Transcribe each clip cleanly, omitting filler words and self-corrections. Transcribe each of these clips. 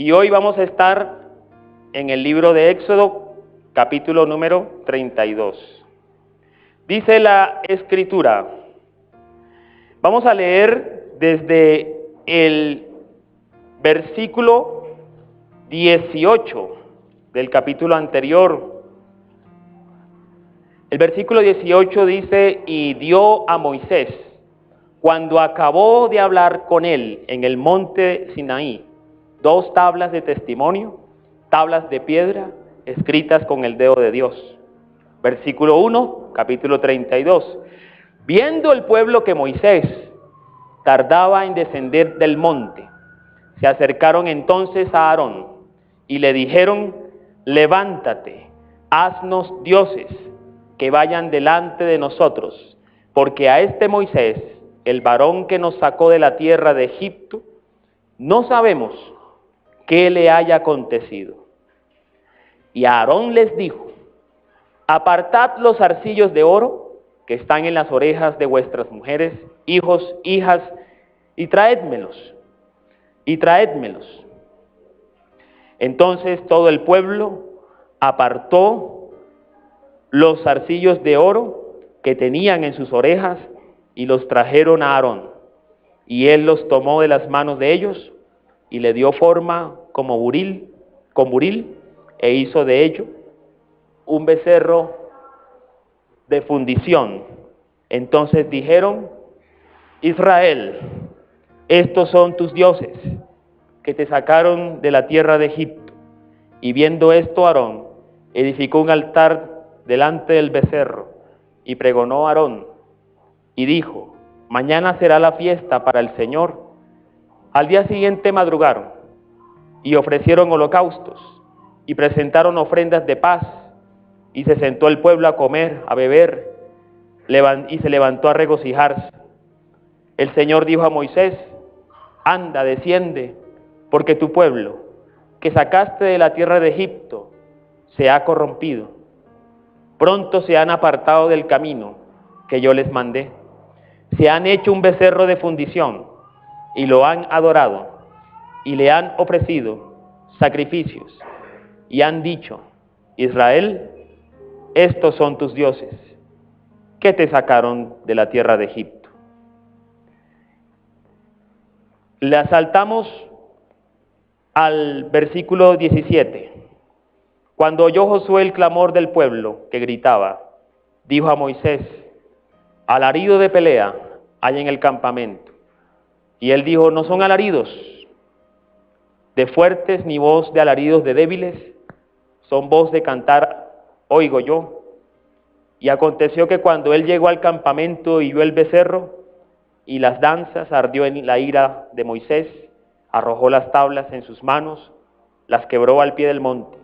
Y hoy vamos a estar en el libro de Éxodo, capítulo número 32. Dice la Escritura, vamos a leer desde el versículo 18 del capítulo anterior. El versículo 18 dice: y dio a Moisés, cuando acabó de hablar con él en el monte Sinaí, 2 tablas de testimonio, tablas de piedra, escritas con el dedo de Dios. Versículo 1, capítulo 32. Viendo el pueblo que Moisés tardaba en descender del monte, se acercaron entonces a Aarón y le dijeron: levántate, haznos dioses que vayan delante de nosotros, porque a este Moisés, el varón que nos sacó de la tierra de Egipto, no sabemos qué le haya acontecido. Y Aarón les dijo: apartad los zarcillos de oro que están en las orejas de vuestras mujeres, hijos, hijas, y traédmelos. Entonces todo el pueblo apartó los zarcillos de oro que tenían en sus orejas y los trajeron a Aarón. Y él los tomó de las manos de ellos y le dio forma con buril, e hizo de ello un becerro de fundición. Entonces dijeron: Israel, estos son tus dioses que te sacaron de la tierra de Egipto. Y viendo esto, Aarón edificó un altar delante del becerro y pregonó a Aarón y dijo: mañana será la fiesta para el Señor. Al día siguiente madrugaron y ofrecieron holocaustos y presentaron ofrendas de paz, y se sentó el pueblo a comer, a beber, y se levantó a regocijarse. El Señor dijo a Moisés: anda, desciende, porque tu pueblo, que sacaste de la tierra de Egipto, se ha corrompido. Pronto se han apartado del camino que yo les mandé. Se han hecho un becerro de fundición y lo han adorado, y le han ofrecido sacrificios, y han dicho: Israel, estos son tus dioses, que te sacaron de la tierra de Egipto. Le saltamos al versículo 17. Cuando oyó Josué el clamor del pueblo que gritaba, dijo a Moisés: alarido de pelea hay en el campamento. Y él dijo: no son alaridos de fuertes ni voz de alaridos de débiles, son voz de cantar oigo yo. Y aconteció que cuando él llegó al campamento y vio el becerro y las danzas, ardió en la ira de Moisés, arrojó las tablas en sus manos, las quebró al pie del monte,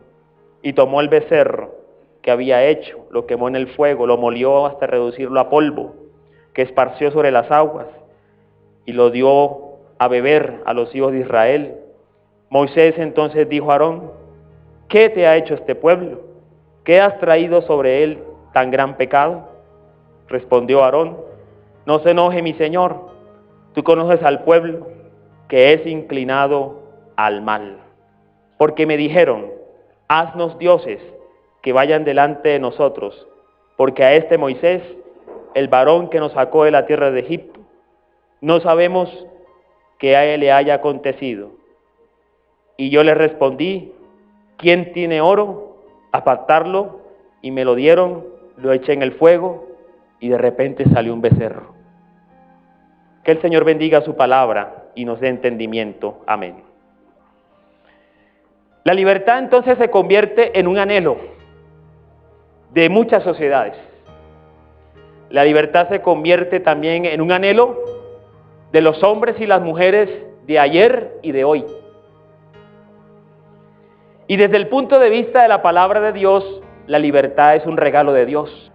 y tomó el becerro que había hecho, lo quemó en el fuego, lo molió hasta reducirlo a polvo, que esparció sobre las aguas, y lo dio a beber a los hijos de Israel. Moisés entonces dijo a Aarón: ¿qué te ha hecho este pueblo? ¿Qué has traído sobre él tan gran pecado? Respondió Aarón: no se enoje mi señor, tú conoces al pueblo, que es inclinado al mal. Porque me dijeron: haznos dioses que vayan delante de nosotros, porque a este Moisés, el varón que nos sacó de la tierra de Egipto, no sabemos qué a él le haya acontecido. Y yo le respondí: ¿quién tiene oro? Apartarlo. Y me lo dieron, lo eché en el fuego, y de repente salió un becerro. Que el Señor bendiga su palabra y nos dé entendimiento. Amén. La libertad entonces se convierte en un anhelo de muchas sociedades. La libertad se convierte también en un anhelo de los hombres y las mujeres de ayer y de hoy. Y desde el punto de vista de la palabra de Dios, la libertad es un regalo de Dios.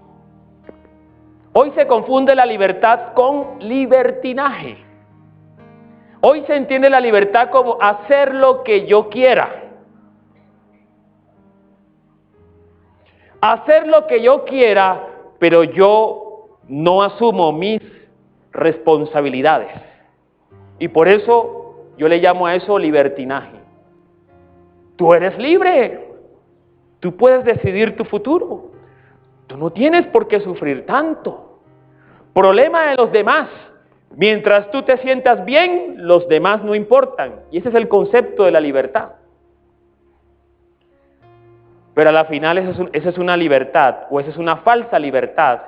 Hoy se confunde la libertad con libertinaje. Hoy se entiende la libertad como hacer lo que yo quiera. Hacer lo que yo quiera, pero yo no asumo mis responsabilidades. Y por eso yo le llamo a eso libertinaje. Tú eres libre. Tú puedes decidir tu futuro. Tú no tienes por qué sufrir tanto. Problema de los demás. Mientras tú te sientas bien, los demás no importan. Y ese es el concepto de la libertad. Pero a la final esa es una libertad, o esa es una falsa libertad.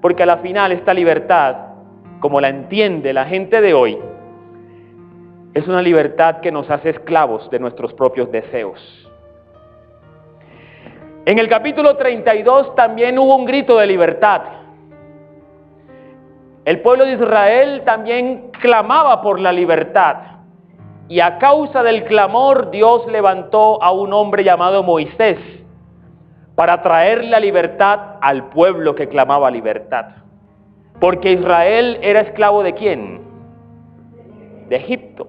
Porque a la final esta libertad, como la entiende la gente de hoy, es una libertad que nos hace esclavos de nuestros propios deseos. En el capítulo 32 también hubo un grito de libertad. El pueblo de Israel también clamaba por la libertad. Y a causa del clamor, Dios levantó a un hombre llamado Moisés para traer la libertad al pueblo que clamaba libertad. Porque Israel era esclavo ¿de quién? De Egipto.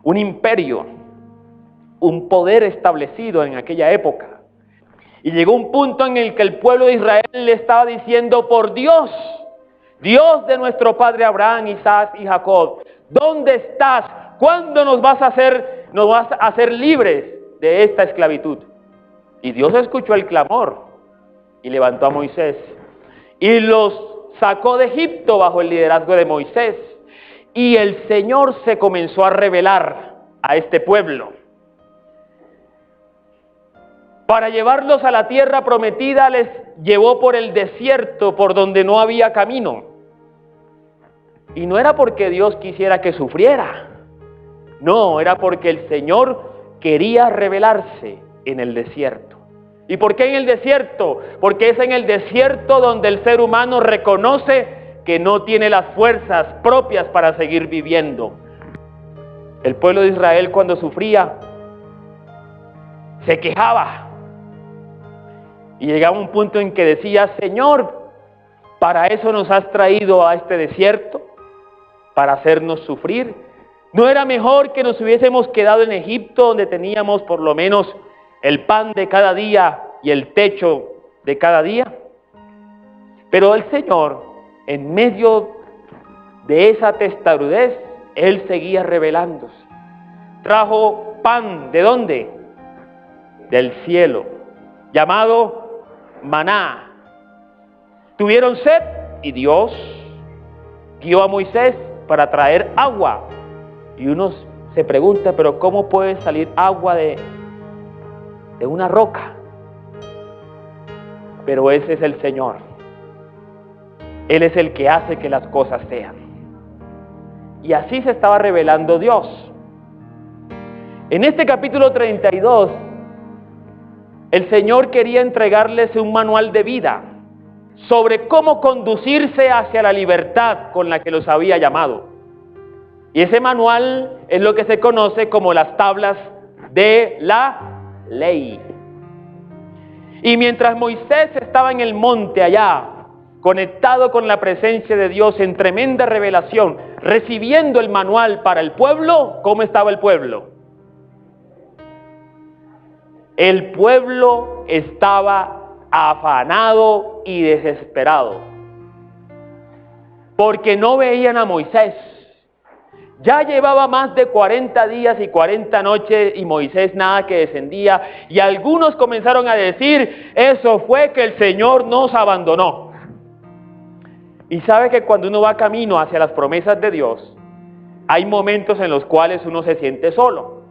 Un imperio, un poder establecido en aquella época. Y llegó un punto en el que el pueblo de Israel le estaba diciendo: por Dios, Dios de nuestro padre Abraham, Isaac y Jacob, ¿dónde estás? ¿Cuándo nos vas a hacer libres de esta esclavitud? Y Dios escuchó el clamor y levantó a Moisés y los sacó de Egipto bajo el liderazgo de Moisés. Y el Señor se comenzó a revelar a este pueblo. Para llevarlos a la tierra prometida, les llevó por el desierto, por donde no había camino. Y no era porque Dios quisiera que sufriera. No, era porque el Señor quería revelarse en el desierto. ¿Y por qué en el desierto? Porque es en el desierto donde el ser humano reconoce que no tiene las fuerzas propias para seguir viviendo. El pueblo de Israel, cuando sufría, se quejaba. Y llegaba un punto en que decía: Señor, ¿para eso nos has traído a este desierto? ¿Para hacernos sufrir? ¿No era mejor que nos hubiésemos quedado en Egipto, donde teníamos por lo menos el pan de cada día y el techo de cada día? Pero el Señor, en medio de esa testarudez, Él seguía revelándose. Trajo pan, ¿de dónde? Del cielo, llamado maná. Tuvieron sed y Dios guió a Moisés para traer agua. Y uno se pregunta: ¿pero cómo puede salir agua de una roca? Pero ese es el Señor. Él es el que hace que las cosas sean. Y así se estaba revelando Dios. En este capítulo 32, el Señor quería entregarles un manual de vida sobre cómo conducirse hacia la libertad con la que los había llamado. Y ese manual es lo que se conoce como las tablas de la ley. Y mientras Moisés estaba en el monte allá, conectado con la presencia de Dios en tremenda revelación, recibiendo el manual para el pueblo, ¿cómo estaba el pueblo? El pueblo estaba afanado y desesperado, porque no veían a Moisés. Ya llevaba más de 40 días y 40 noches y Moisés nada que descendía, y algunos comenzaron a decir: eso fue que el Señor nos abandonó. Y sabe que cuando uno va camino hacia las promesas de Dios, hay momentos en los cuales uno se siente solo.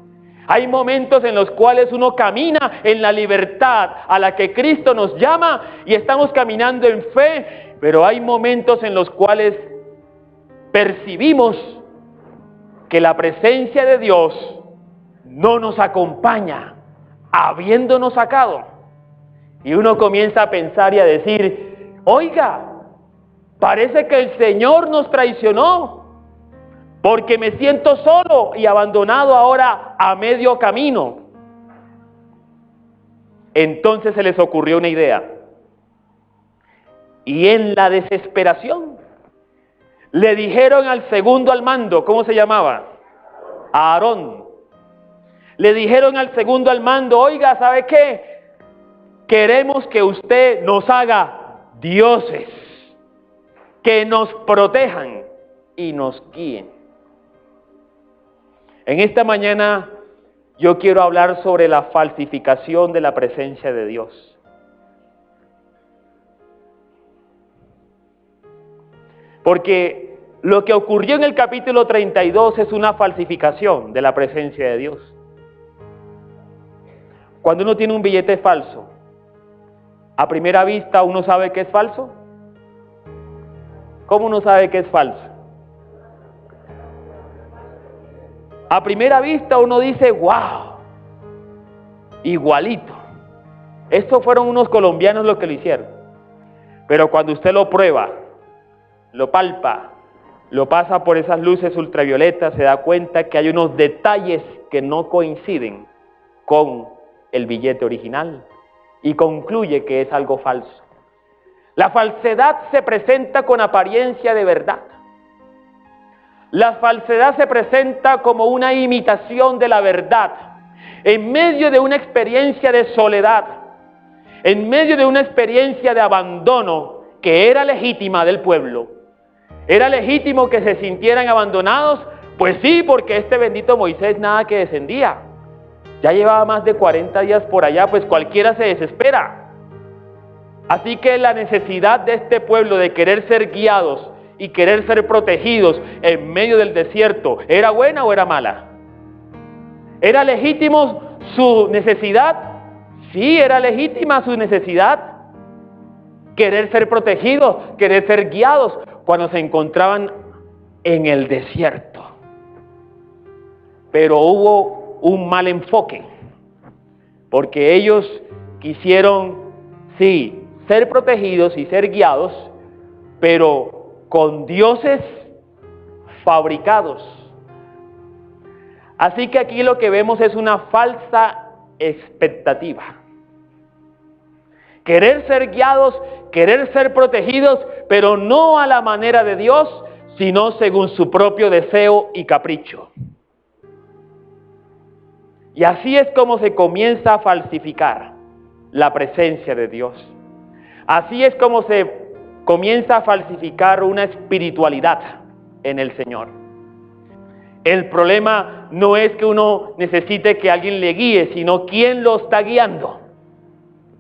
Hay momentos en los cuales uno camina en la libertad a la que Cristo nos llama y estamos caminando en fe, pero hay momentos en los cuales percibimos que la presencia de Dios no nos acompaña, habiéndonos sacado. Y uno comienza a pensar y a decir: oiga, parece que el Señor nos traicionó, porque me siento solo y abandonado ahora a medio camino. Entonces se les ocurrió una idea. Y en la desesperación le dijeron al segundo al mando, ¿cómo se llamaba? A Aarón. Le dijeron al segundo al mando: oiga, ¿sabe qué? Queremos que usted nos haga dioses, que nos protejan y nos guíen. En esta mañana yo quiero hablar sobre la falsificación de la presencia de Dios. Porque lo que ocurrió en el capítulo 32 es una falsificación de la presencia de Dios. Cuando uno tiene un billete falso, a primera vista uno sabe que es falso. ¿Cómo uno sabe que es falso? A primera vista uno dice, wow, igualito. Estos fueron unos colombianos los que lo hicieron. Pero cuando usted lo prueba, lo palpa, lo pasa por esas luces ultravioletas, se da cuenta que hay unos detalles que no coinciden con el billete original y concluye que es algo falso. La falsedad se presenta con apariencia de verdad. La falsedad se presenta como una imitación de la verdad. En medio de una experiencia de soledad, en medio de una experiencia de abandono que era legítima del pueblo, era legítimo que se sintieran abandonados, pues sí, porque este bendito Moisés nada que descendía. Ya llevaba más de 40 días por allá, pues cualquiera se desespera. Así que la necesidad de este pueblo de querer ser guiados y querer ser protegidos en medio del desierto, ¿era buena o era mala? ¿Era legítimo su necesidad? Sí, era legítima su necesidad. Querer ser protegidos, querer ser guiados cuando se encontraban en el desierto. Pero hubo un mal enfoque, porque ellos quisieron, sí, ser protegidos y ser guiados, pero con dioses fabricados. Así que aquí lo que vemos es una falsa expectativa. Querer ser guiados, querer ser protegidos, pero no a la manera de Dios, sino según su propio deseo y capricho. Y así es como se comienza a falsificar la presencia de Dios. Así es como se comienza a falsificar una espiritualidad en el Señor. El problema no es que uno necesite que alguien le guíe, sino quién lo está guiando.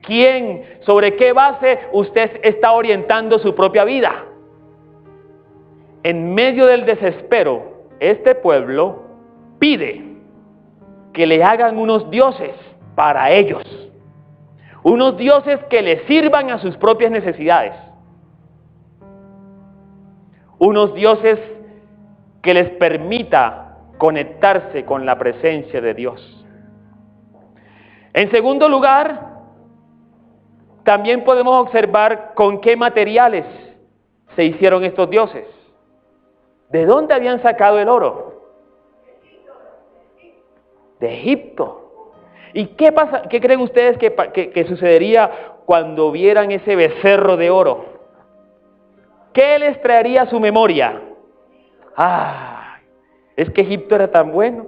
¿Quién, sobre qué base usted está orientando su propia vida? En medio del desespero, este pueblo pide que le hagan unos dioses para ellos. Unos dioses que les sirvan a sus propias necesidades. Unos dioses que les permita conectarse con la presencia de Dios. En segundo lugar, también podemos observar con qué materiales se hicieron estos dioses. ¿De dónde habían sacado el oro? De Egipto. ¿Y qué pasa? ¿Qué creen ustedes que sucedería cuando vieran ese becerro de oro? ¿Qué les traería a su memoria? ¡Ah! Es que Egipto era tan bueno.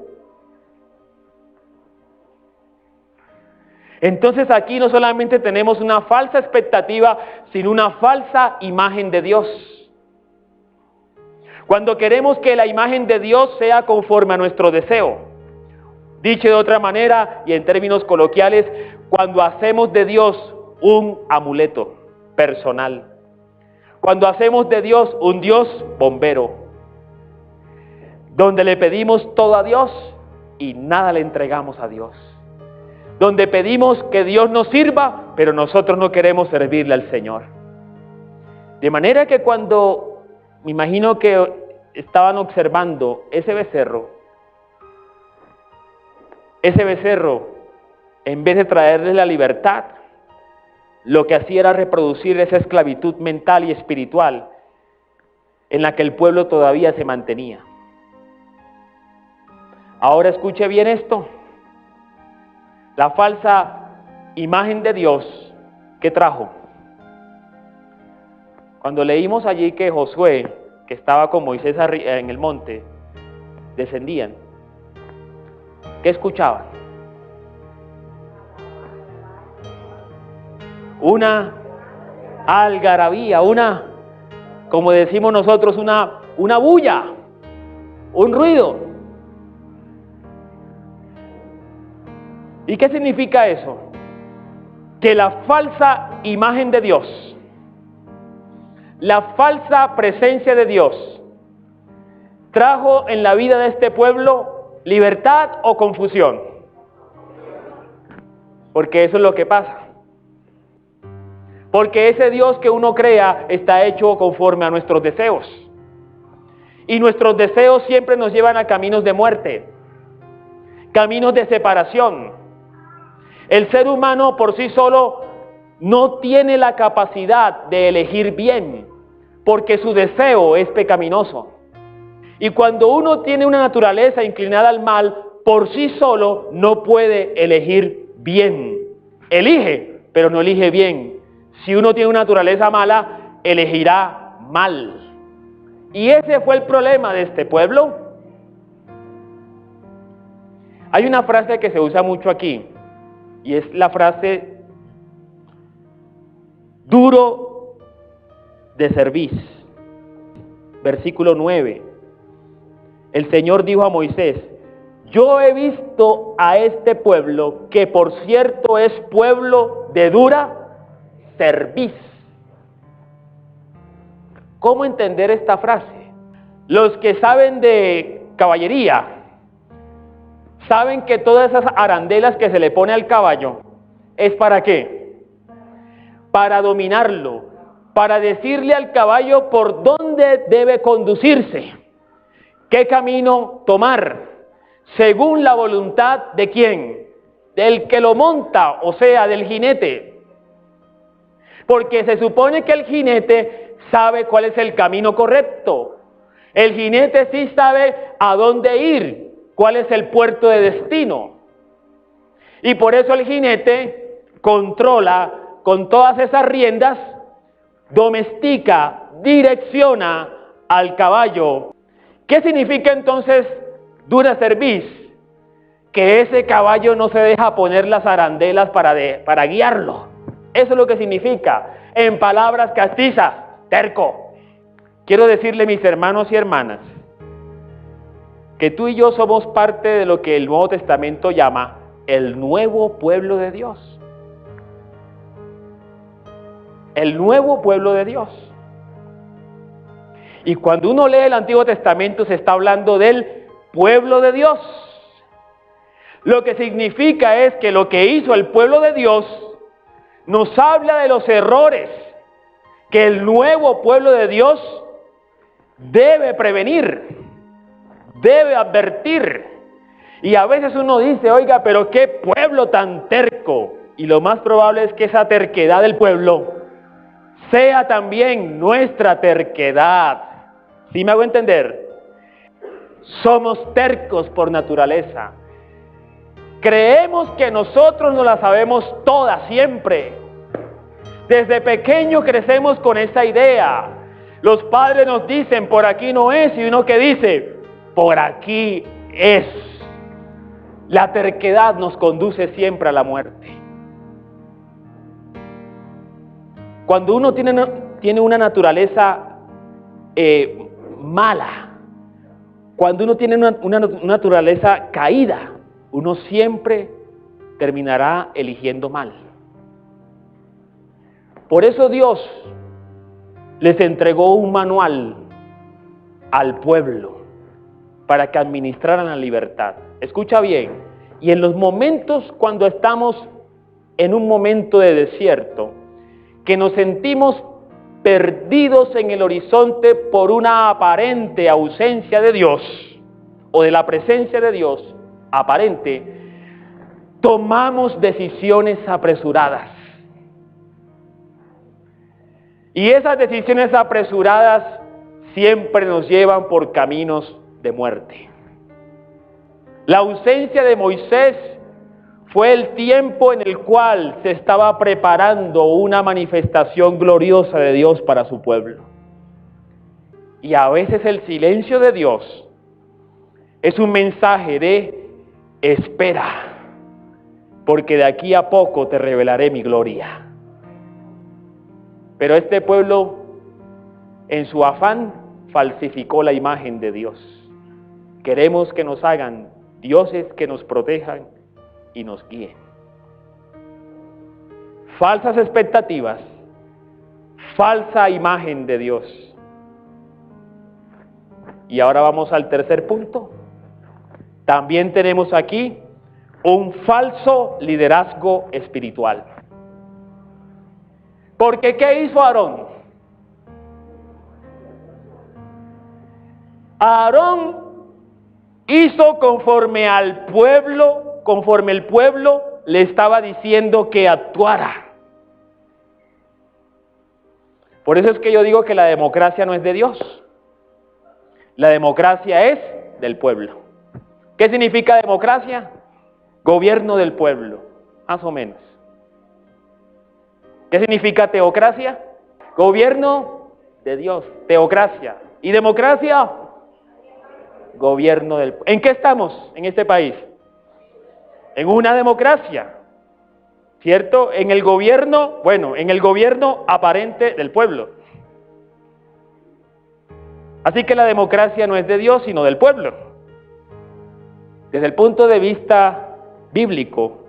Entonces aquí no solamente tenemos una falsa expectativa, sino una falsa imagen de Dios. Cuando queremos que la imagen de Dios sea conforme a nuestro deseo. Dicho de otra manera y en términos coloquiales, cuando hacemos de Dios un amuleto personal. Cuando hacemos de Dios un Dios bombero. Donde le pedimos todo a Dios y nada le entregamos a Dios. Donde pedimos que Dios nos sirva, pero nosotros no queremos servirle al Señor. De manera que cuando, me imagino que estaban observando ese becerro, en vez de traerles la libertad, lo que hacía era reproducir esa esclavitud mental y espiritual en la que el pueblo todavía se mantenía. Ahora escuche bien esto. La falsa imagen de Dios que trajo. Cuando leímos allí que Josué, que estaba con Moisés en el monte, descendían, ¿qué escuchaban? Una algarabía, como decimos nosotros, una bulla, un ruido. ¿Y qué significa eso? Que la falsa imagen de Dios, la falsa presencia de Dios, trajo en la vida de este pueblo libertad o confusión. Porque eso es lo que pasa. Porque ese Dios que uno crea está hecho conforme a nuestros deseos. Y nuestros deseos siempre nos llevan a caminos de muerte, caminos de separación. El ser humano por sí solo no tiene la capacidad de elegir bien, porque su deseo es pecaminoso. Y cuando uno tiene una naturaleza inclinada al mal, por sí solo no puede elegir bien. Elige, pero no elige bien. Si uno tiene una naturaleza mala, elegirá mal. Y ese fue el problema de este pueblo. Hay una frase que se usa mucho aquí, y es la frase duro de cerviz. Versículo 9. El Señor dijo a Moisés: yo he visto a este pueblo, que por cierto es pueblo de dura cerviz. ¿Cómo entender esta frase? Los que saben de caballería saben que todas esas arandelas que se le pone al caballo es ¿para qué? Para dominarlo, para decirle al caballo por dónde debe conducirse, qué camino tomar, según la voluntad de quién, del que lo monta, o sea, del jinete. Porque se supone que el jinete sabe cuál es el camino correcto. El jinete sí sabe a dónde ir, cuál es el puerto de destino. Y por eso el jinete controla con todas esas riendas, domestica, direcciona al caballo. ¿Qué significa entonces dura cerviz? Que ese caballo no se deja poner las arandelas para guiarlo. Eso es lo que significa, en palabras castizas, terco. Quiero decirle, mis hermanos y hermanas, que tú y yo somos parte de lo que el Nuevo Testamento llama el nuevo pueblo de Dios. El nuevo pueblo de Dios. Y cuando uno lee el Antiguo Testamento se está hablando del pueblo de Dios. Lo que significa es que lo que hizo el pueblo de Dios nos habla de los errores que el nuevo pueblo de Dios debe prevenir, debe advertir. Y a veces uno dice: oiga, pero qué pueblo tan terco. Y lo más probable es que esa terquedad del pueblo sea también nuestra terquedad. ¿Sí me hago entender? Somos tercos por naturaleza. Creemos que nosotros nos la sabemos toda siempre. Desde pequeño crecemos con esa idea. Los padres nos dicen: por aquí no es, y uno que dice: por aquí es. La terquedad nos conduce siempre a la muerte. Cuando uno tiene una naturaleza mala, cuando uno tiene una naturaleza caída, uno siempre terminará eligiendo mal. Por eso Dios les entregó un manual al pueblo para que administraran la libertad. Escucha bien, y en los momentos cuando estamos en un momento de desierto, que nos sentimos perdidos en el horizonte por una aparente ausencia de Dios, o de la presencia de Dios aparente, tomamos decisiones apresuradas. Y esas decisiones apresuradas siempre nos llevan por caminos de muerte. La ausencia de Moisés fue el tiempo en el cual se estaba preparando una manifestación gloriosa de Dios para su pueblo. Y a veces el silencio de Dios es un mensaje de espera, porque de aquí a poco te revelaré mi gloria. Pero este pueblo, en su afán, falsificó la imagen de Dios. Queremos que nos hagan dioses que nos protejan, y nos guíe. Falsas expectativas, falsa imagen de Dios. Y ahora vamos al tercer punto. También tenemos aquí un falso liderazgo espiritual. Porque ¿qué hizo Aarón? Aarón hizo conforme el pueblo le estaba diciendo que actuara. Por eso es que yo digo que la democracia no es de Dios. La democracia es del pueblo. ¿Qué significa democracia? Gobierno del pueblo, más o menos. ¿Qué significa teocracia? Gobierno de Dios, teocracia. ¿Y democracia? Gobierno del pueblo. ¿En qué estamos en este país? En una democracia, ¿cierto? En el gobierno aparente del pueblo. Así que la democracia no es de Dios, sino del pueblo. Desde el punto de vista bíblico,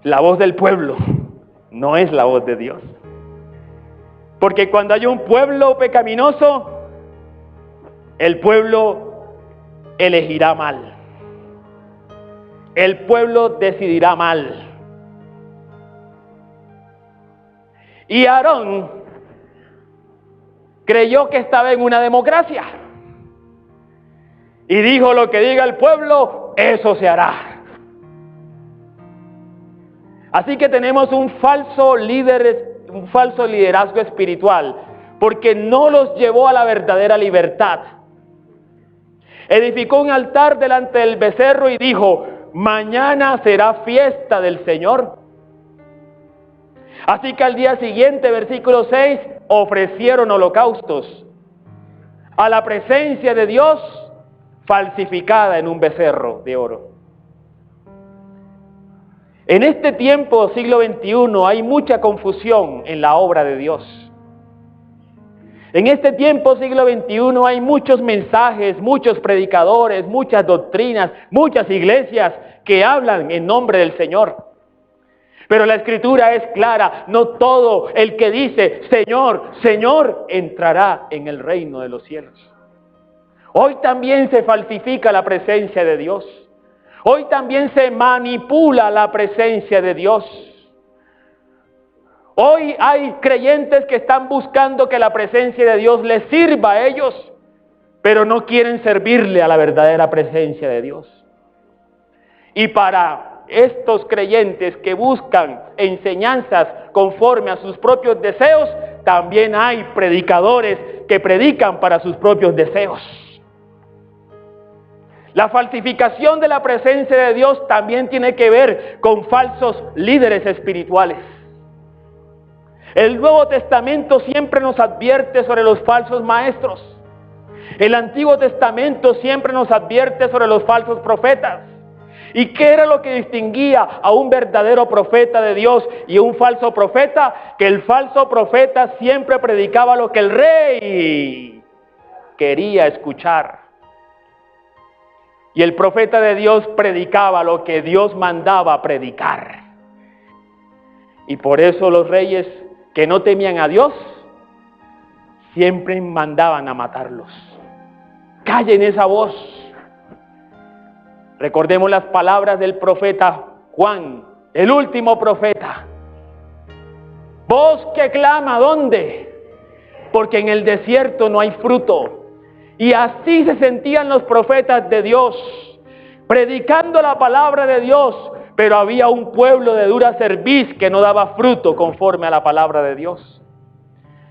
la voz del pueblo no es la voz de Dios. Porque cuando hay un pueblo pecaminoso, el pueblo elegirá mal. El pueblo decidirá mal. Y Aarón creyó que estaba en una democracia. Y dijo: lo que diga el pueblo, eso se hará. Así que tenemos un falso liderazgo espiritual, porque no los llevó a la verdadera libertad. Edificó un altar delante del becerro y dijo: mañana será fiesta del Señor. Así que al día siguiente, versículo 6, ofrecieron holocaustos a la presencia de Dios, falsificada en un becerro de oro. En este tiempo, siglo XXI, hay mucha confusión en la obra de Dios. En este tiempo, siglo XXI, hay muchos mensajes, muchos predicadores, muchas doctrinas, muchas iglesias que hablan en nombre del Señor. Pero la Escritura es clara: no todo el que dice Señor, Señor, entrará en el reino de los cielos. Hoy también se falsifica la presencia de Dios. Hoy también se manipula la presencia de Dios. Hoy hay creyentes que están buscando que la presencia de Dios les sirva a ellos, pero no quieren servirle a la verdadera presencia de Dios. Y para estos creyentes que buscan enseñanzas conforme a sus propios deseos, también hay predicadores que predican para sus propios deseos. La falsificación de la presencia de Dios también tiene que ver con falsos líderes espirituales. El Nuevo Testamento siempre nos advierte sobre los falsos maestros. El Antiguo Testamento siempre nos advierte sobre los falsos profetas. ¿Y qué era lo que distinguía a un verdadero profeta de Dios y un falso profeta? Que el falso profeta siempre predicaba lo que el rey quería escuchar. Y el profeta de Dios predicaba lo que Dios mandaba predicar. Y por eso los reyes que no temían a Dios siempre mandaban a matarlos. Callen esa voz. Recordemos las palabras del profeta Juan, el último profeta. Voz que clama, ¿dónde? Porque en el desierto no hay fruto. Y así se sentían los profetas de Dios, predicando la palabra de Dios, pero había un pueblo de dura cerviz que no daba fruto conforme a la palabra de Dios.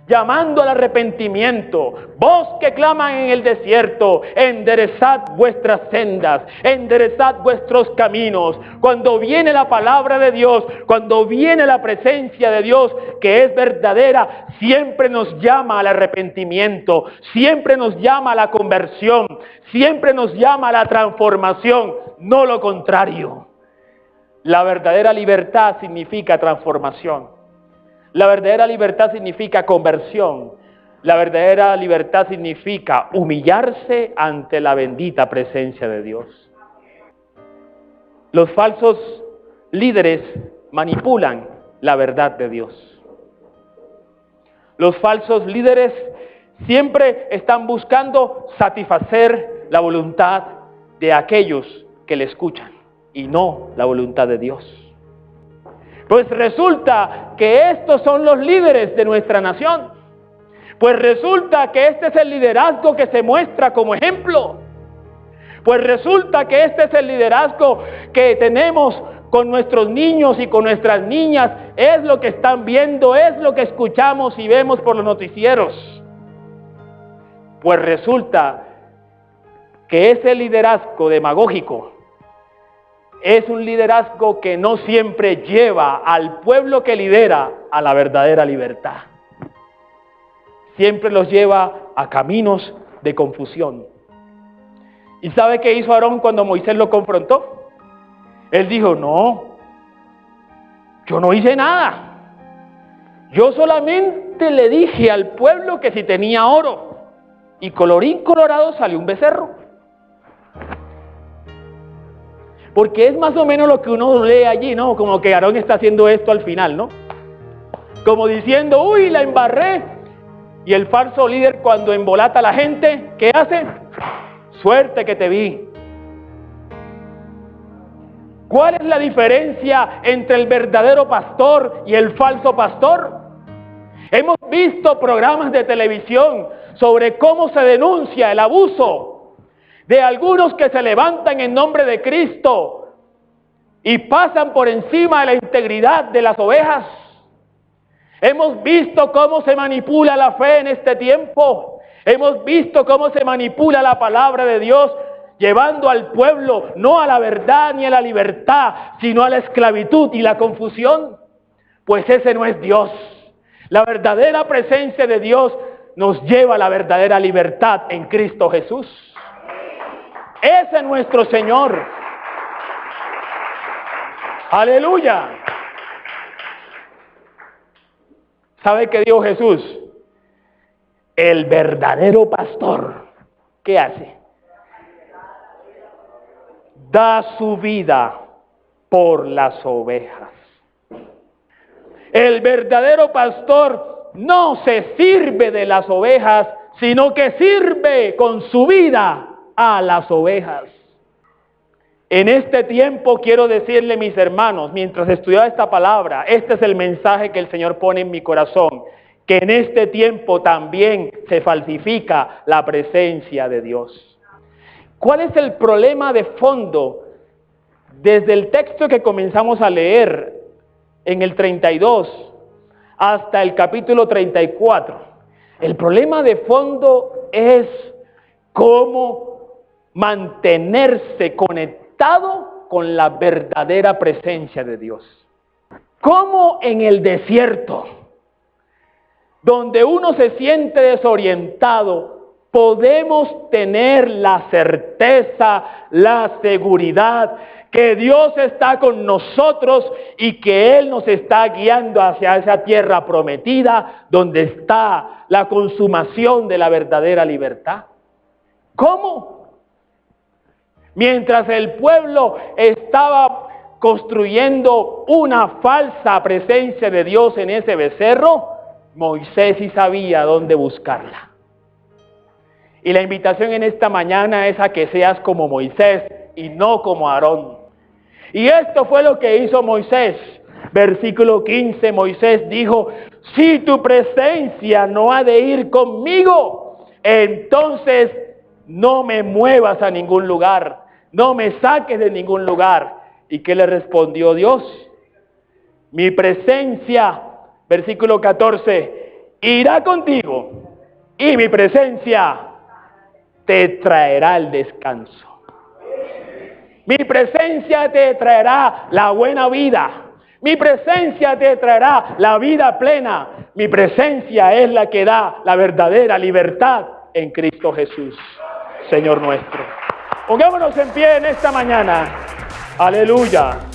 Llamando al arrepentimiento, voz que claman en el desierto, enderezad vuestras sendas, enderezad vuestros caminos. Cuando viene la palabra de Dios, cuando viene la presencia de Dios que es verdadera, siempre nos llama al arrepentimiento, siempre nos llama a la conversión, siempre nos llama a la transformación, no lo contrario. La verdadera libertad significa transformación. La verdadera libertad significa conversión. La verdadera libertad significa humillarse ante la bendita presencia de Dios. Los falsos líderes manipulan la verdad de Dios. Los falsos líderes siempre están buscando satisfacer la voluntad de aquellos que le escuchan y no la voluntad de Dios. Pues resulta que estos son los líderes de nuestra nación. Pues resulta que este es el liderazgo que se muestra como ejemplo. Pues resulta que este es el liderazgo que tenemos con nuestros niños y con nuestras niñas. Es lo que están viendo, es lo que escuchamos y vemos por los noticieros. Pues resulta que ese liderazgo demagógico es un liderazgo que no siempre lleva al pueblo que lidera a la verdadera libertad. Siempre los lleva a caminos de confusión. ¿Y sabe qué hizo Aarón cuando Moisés lo confrontó? Él dijo, no, yo no hice nada. Yo solamente le dije al pueblo que si tenía oro. Y colorín colorado salió un becerro. Porque es más o menos lo que uno lee allí, ¿no? Como que Aarón está haciendo esto al final, ¿no? Como diciendo, uy, la embarré. Y el falso líder, cuando embolata a la gente, ¿qué hace? Suerte que te vi. ¿Cuál es la diferencia entre el verdadero pastor y el falso pastor? Hemos visto programas de televisión sobre cómo se denuncia el abuso de algunos que se levantan en nombre de Cristo y pasan por encima de la integridad de las ovejas. Hemos visto cómo se manipula la fe en este tiempo. Hemos visto cómo se manipula la palabra de Dios, llevando al pueblo no a la verdad ni a la libertad, sino a la esclavitud y la confusión. Pues ese no es Dios. La verdadera presencia de Dios nos lleva a la verdadera libertad en Cristo Jesús. Ese es nuestro Señor. Aleluya. ¿Sabe qué dijo Jesús? El verdadero pastor, ¿qué hace? Da su vida por las ovejas. El verdadero pastor no se sirve de las ovejas, sino que sirve con su vida a las ovejas. En este tiempo quiero decirle, mis hermanos, mientras estudiaba esta palabra, este es el mensaje que el Señor pone en mi corazón, que en este tiempo también se falsifica la presencia de Dios. ¿Cuál es el problema de fondo? Desde el texto que comenzamos a leer en el 32 hasta el capítulo 34, el problema de fondo es cómo mantenerse conectado con la verdadera presencia de Dios. Cómo en el desierto, donde uno se siente desorientado, podemos tener la certeza, la seguridad que Dios está con nosotros y que Él nos está guiando hacia esa tierra prometida donde está la consumación de la verdadera libertad. ¿Cómo? Mientras el pueblo estaba construyendo una falsa presencia de Dios en ese becerro, Moisés sí sabía dónde buscarla. Y la invitación en esta mañana es a que seas como Moisés y no como Aarón. Y esto fue lo que hizo Moisés. Versículo 15, Moisés dijo, si tu presencia no ha de ir conmigo, entonces no me muevas a ningún lugar, no me saques de ningún lugar. ¿Y qué le respondió Dios? Mi presencia, versículo 14, irá contigo y mi presencia te traerá el descanso. Mi presencia te traerá la buena vida. Mi presencia te traerá la vida plena. Mi presencia es la que da la verdadera libertad en Cristo Jesús, Señor nuestro. Pongámonos en pie en esta mañana. Aleluya.